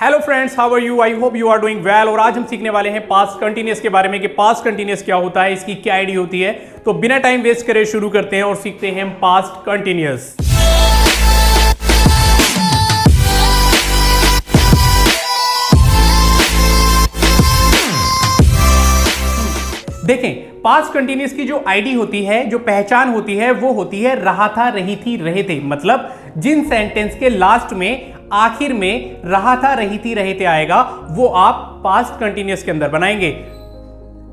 Hello friends, how are you? I hope you are doing well. और आज हम सीखने वाले हैं पास्ट कंटिन्यूअस के बारे में कि पास्ट कंटिन्यूअस क्या होता है, इसकी क्या आईडी होती है। तो बिना टाइम वेस्ट करे शुरू करते हैं और सीखते हैं पास्ट कंटिन्यूअस। देखें, पास्ट कंटिन्यूअस की जो आईडी होती है, जो पहचान होती है, वो होती है रहा था, रही थी, रहे थे। मतलब जिन सेंटेंस के लास्ट में, आखिर में रहा था, रही थी, रहे थे आएगा, वो आप पास्ट कंटिन्यूअस के अंदर बनाएंगे।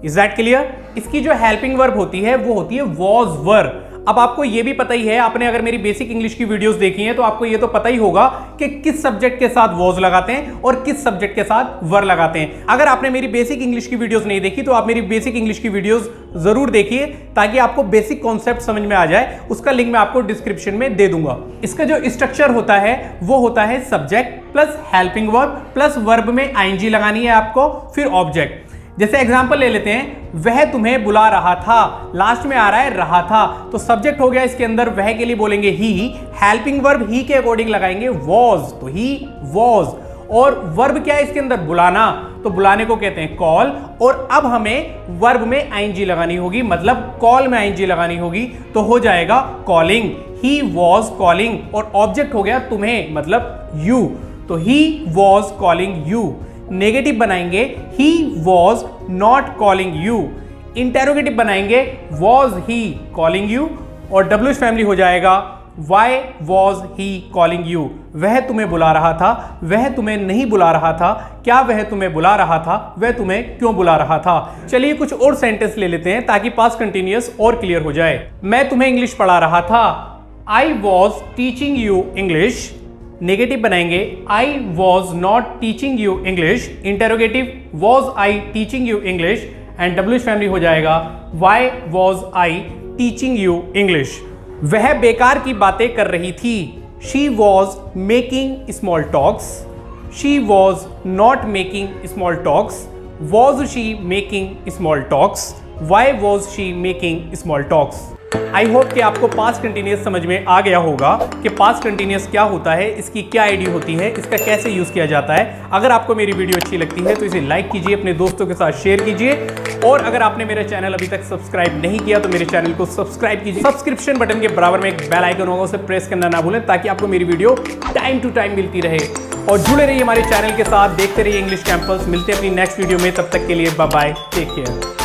Is that clear? इसकी जो हेल्पिंग वर्ब होती है वो होती है वॉज वर। अब आपको ये भी पता ही है, आपने अगर मेरी बेसिक इंग्लिश की वीडियोस देखी हैं तो आपको ये तो पता ही होगा कि किस सब्जेक्ट के साथ वॉज लगाते हैं और किस सब्जेक्ट के साथ वर लगाते हैं। अगर आपने मेरी बेसिक इंग्लिश की वीडियोस नहीं देखी तो आप मेरी बेसिक इंग्लिश की वीडियोस जरूर देखिए ताकि आपको बेसिक कॉन्सेप्ट समझ में आ जाए। उसका लिंक मैं आपको डिस्क्रिप्शन में दे दूंगा। इसका जो स्ट्रक्चर होता है वो होता है subject plus helping verb plus verb में आईएनजी लगानी है आपको, फिर ऑब्जेक्ट। जैसे एग्जांपल ले लेते हैं, वह तुम्हें बुला रहा था, लास्ट में आ रहा है रहा था, तो सब्जेक्ट हो गया इसके अंदर, वह के लिए बोलेंगे ही, हेल्पिंग वर्ब ही के अकॉर्डिंग लगाएंगे वॉज, तो ही वॉज। और वर्ब क्या है इसके अंदर? बुलाना, तो बुलाने को कहते हैं कॉल। और अब हमें वर्ब में आईएनजी लगानी होगी, मतलब कॉल में आईएनजी लगानी होगी, तो हो जाएगा कॉलिंग, ही वॉज कॉलिंग। और ऑब्जेक्ट हो गया तुम्हें, मतलब यू, तो he was calling you. Negative बनाएंगे he was not calling you. Interrogative बनाएंगे वॉज ही कॉलिंग यू। और डब्ल्यूएच फैमिली हो जाएगा why was he calling you. वह तुम्हें बुला रहा था, वह तुम्हें नहीं बुला रहा था, क्या वह तुम्हें बुला रहा था, वह तुम्हें क्यों बुला रहा था। चलिए कुछ और सेंटेंस ले लेते हैं ताकि पास्ट कंटिन्यूअस और क्लियर हो जाए। मैं तुम्हें इंग्लिश पढ़ा रहा था, I was teaching you English. Negative बनाएंगे I was not teaching you English. Interrogative was I teaching you English. And WH family हो जाएगा why was I teaching you English. वह बेकार की बातें कर रही थी, she was making small talks. She was not making small talks. Was she making small talks? Why was she making small talks? I hope कि आपको पास्ट कंटिन्यूअस समझ में आ गया होगा कि पास्ट कंटिन्यूअस क्या होता है, इसकी क्या आईडी होती है, इसका कैसे यूज किया जाता है। अगर आपको मेरी वीडियो अच्छी लगती है तो इसे लाइक कीजिए, अपने दोस्तों के साथ शेयर कीजिए। और अगर आपने मेरा चैनल अभी तक सब्सक्राइब नहीं किया तो मेरे चैनल को सब्सक्राइब कीजिए। सब्सक्रिप्शन बटन के बराबर में एक बेल आइकन होगा, उसे प्रेस करना ना भूलें ताकि आपको मेरी वीडियो टाइम टू टाइम मिलती रहे। और जुड़े रहिए हमारे चैनल के साथ, देखते रहिए इंग्लिश कैंपस। मिलते हैं अपनी नेक्स्ट वीडियो में, तब तक के लिए बाय बाय, टेक केयर।